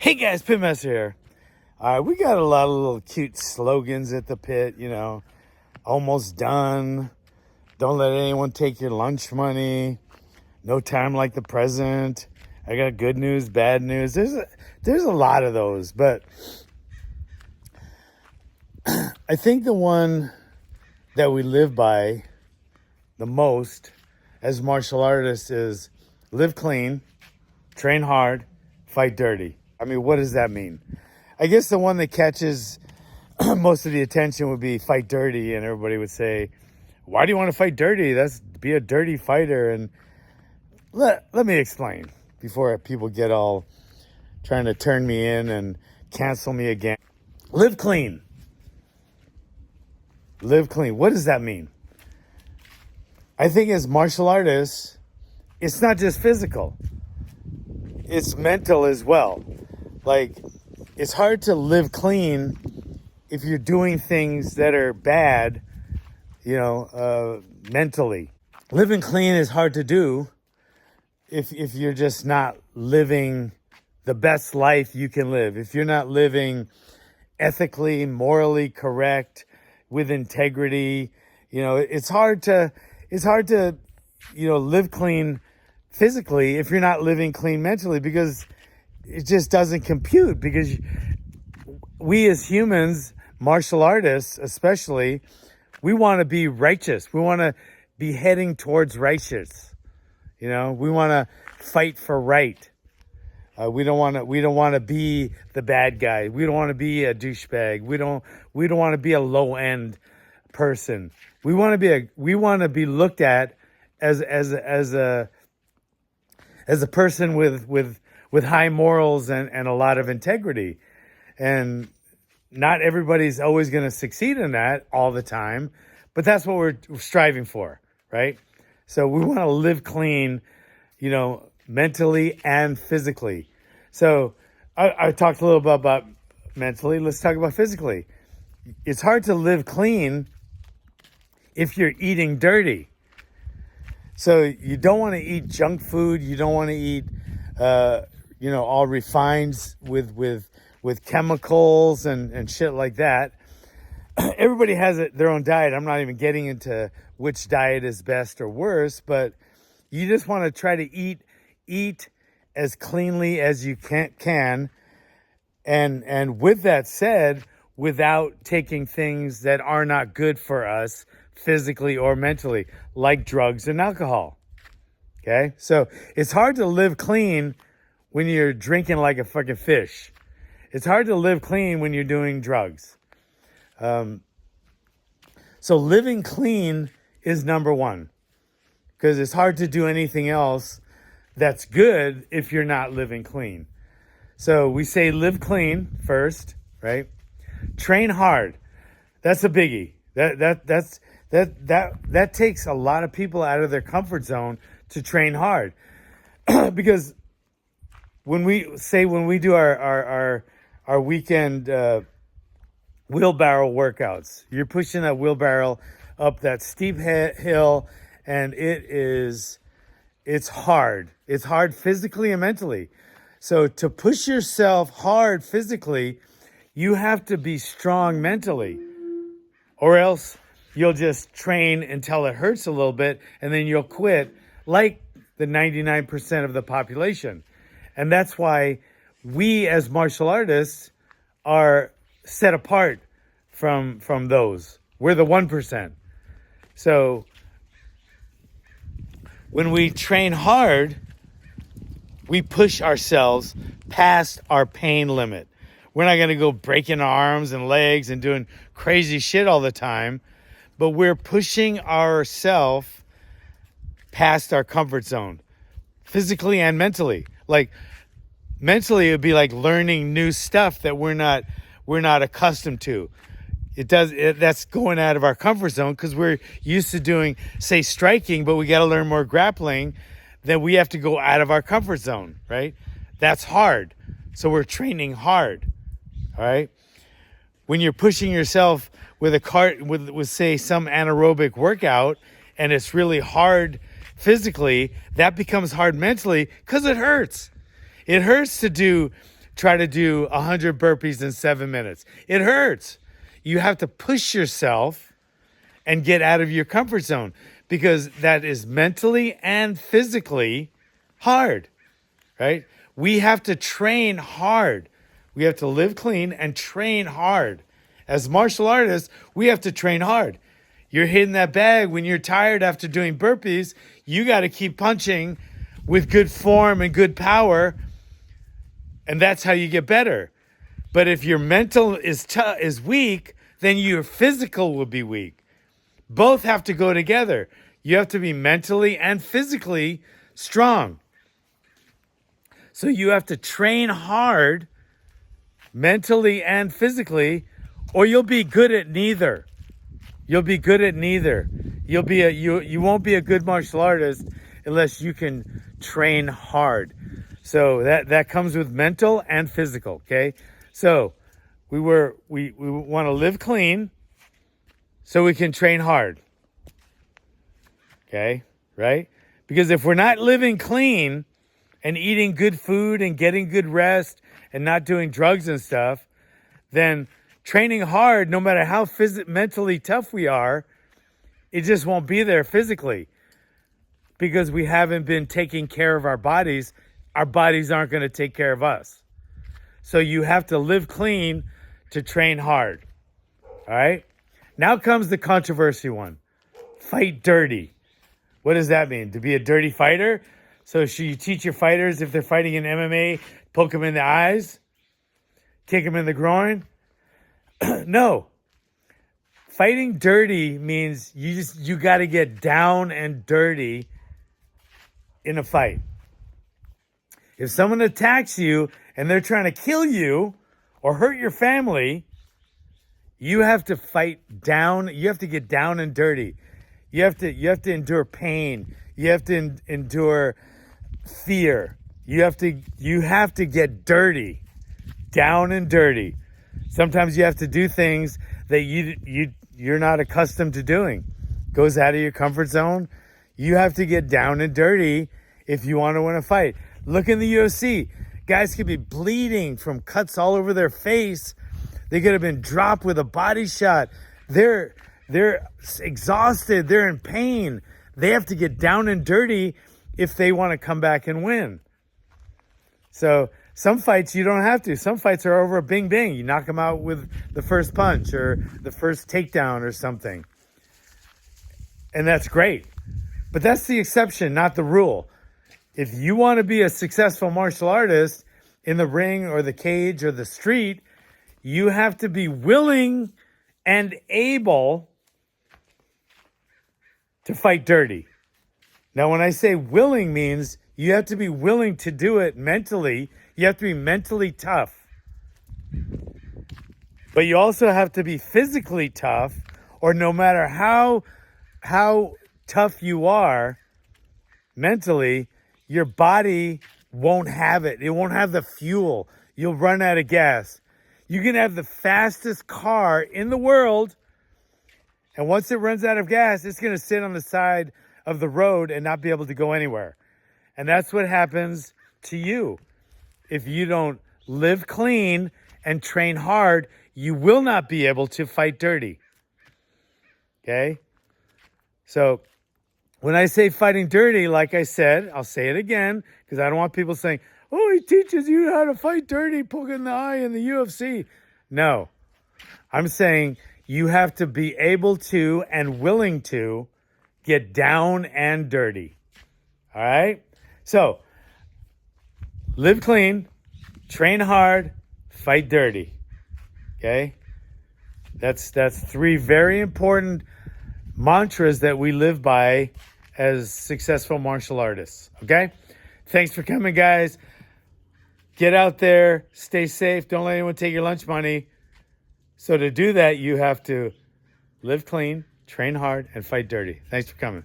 Hey guys, Pitmaster here. We got a lot of little cute slogans at the pit, almost done. Don't let anyone take your lunch money. No time like the present. I got good news, bad news. There's a lot of those, but I think the one that we live by the most as martial artists is live clean, train hard, fight dirty. I mean, what does that mean? I guess the one that catches most of the attention would be fight dirty, and everybody would say, why do you want to fight dirty? That's be a dirty fighter. And let me explain before people get all trying to turn me in and cancel me again. Live clean. Live clean. What does that mean? I think as martial artists, it's not just physical. It's mental as well. Like, it's hard to live clean if you're doing things that are bad, mentally. Living clean is hard to do if you're just not living the best life you can live. If you're not living ethically, morally correct, with integrity, it's hard to live clean physically if you're not living clean mentally, because it just doesn't compute. Because we as humans, martial artists especially, we want to be righteous. We want to be heading towards righteous. We want to fight for right. We don't want to be the bad guy. We don't want to be a douchebag. We don't want to be a low end person. We want to be looked at as a person with high morals and a lot of integrity. And not everybody's always going to succeed in that all the time, but that's what we're striving for, right? So we want to live clean, mentally and physically. So I talked a little bit about mentally. Let's talk about physically. It's hard to live clean if you're eating dirty. So you don't want to eat junk food. You don't want to eat, all refined with chemicals and shit like that. Everybody has their own diet. I'm not even getting into which diet is best or worse, but you just want to try to eat as cleanly as you can. And with that said, without taking things that are not good for us physically or mentally, like drugs and alcohol. Okay? So it's hard to live clean when you're drinking like a fucking fish. It's hard to live clean when you're doing drugs. So living clean is number one, because it's hard to do anything else that's good if you're not living clean. So we say live clean first, right? Train hard. That's a biggie. That takes a lot of people out of their comfort zone to train hard. Because when we do our weekend wheelbarrow workouts, you're pushing that wheelbarrow up that steep hill, and it's hard. It's hard physically and mentally. So to push yourself hard physically, you have to be strong mentally, or else you'll just train until it hurts a little bit, and then you'll quit, like the 99% of the population. And that's why we as martial artists are set apart from those. We're the 1%. So when we train hard, we push ourselves past our pain limit. We're not going to go breaking our arms and legs and doing crazy shit all the time, but we're pushing ourselves past our comfort zone, physically and mentally. Like mentally, it would be like learning new stuff that we're not accustomed to. That's going out of our comfort zone, because we're used to doing, say, striking, but we got to learn more grappling. Then we have to go out of our comfort zone, right? That's hard. So we're training hard, all right? When you're pushing yourself with say some anaerobic workout, and it's really hard physically, that becomes hard mentally, because it hurts. It hurts to do try to do 100 burpees in 7 minutes. It hurts. You have to push yourself and get out of your comfort zone because that is mentally and physically hard, right? We have to train hard. We have to live clean and train hard. As martial artists, we have to train hard. You're hitting that bag when you're tired after doing burpees. You got to keep punching with good form and good power, and that's how you get better. But if your mental is weak, then your physical will be weak. Both have to go together. You have to be mentally and physically strong. So you have to train hard mentally and physically, or you'll be good at neither. You'll be good at neither. You won't be a good martial artist unless you can train hard. So that comes with mental and physical, okay? So we want to live clean so we can train hard. Okay? Right? Because if we're not living clean and eating good food and getting good rest and not doing drugs and stuff, then training hard, no matter how mentally tough we are, it just won't be there physically because we haven't been taking care of our bodies. Our bodies aren't going to take care of us. So you have to live clean to train hard. All right? Now comes the controversy one. Fight dirty. What does that mean? To be a dirty fighter? So should you teach your fighters if they're fighting in MMA, poke them in the eyes? Kick them in the groin? No. Fighting dirty means you got to get down and dirty in a fight. If someone attacks you and they're trying to kill you or hurt your family, you have to fight down. You have to get down and dirty. You have to endure pain. You have to endure fear. You have to get dirty, down and dirty. Sometimes you have to do things that you're not accustomed to doing. Goes out of your comfort zone. You have to get down and dirty if you want to win a fight. Look in the UFC. Guys could be bleeding from cuts all over their face. They could have been dropped with a body shot. They're exhausted. They're in pain. They have to get down and dirty if they want to come back and win. So some fights you don't have to. Some fights are over a bing bing. You knock them out with the first punch or the first takedown or something. And that's great. But that's the exception, not the rule. If you want to be a successful martial artist in the ring or the cage or the street, you have to be willing and able to fight dirty. Now, when I say willing means you have to be willing to do it mentally. You have to be mentally tough. But you also have to be physically tough, or no matter how tough you are mentally, your body won't have it. It won't have the fuel. You'll run out of gas. You can have the fastest car in the world, and once it runs out of gas, it's going to sit on the side of the road and not be able to go anywhere. And that's what happens to you. If you don't live clean and train hard, you will not be able to fight dirty. Okay? So when I say fighting dirty, like I said, I'll say it again because I don't want people saying, oh, he teaches you how to fight dirty, poking the eye in the UFC. No. I'm saying you have to be able to and willing to get down and dirty. All right? So, live clean, train hard, fight dirty. Okay? That's 3 very important mantras that we live by as successful martial artists. Okay? Thanks for coming, guys. Get out there, stay safe, don't let anyone take your lunch money. So to do that, you have to live clean, train hard, and fight dirty. Thanks for coming.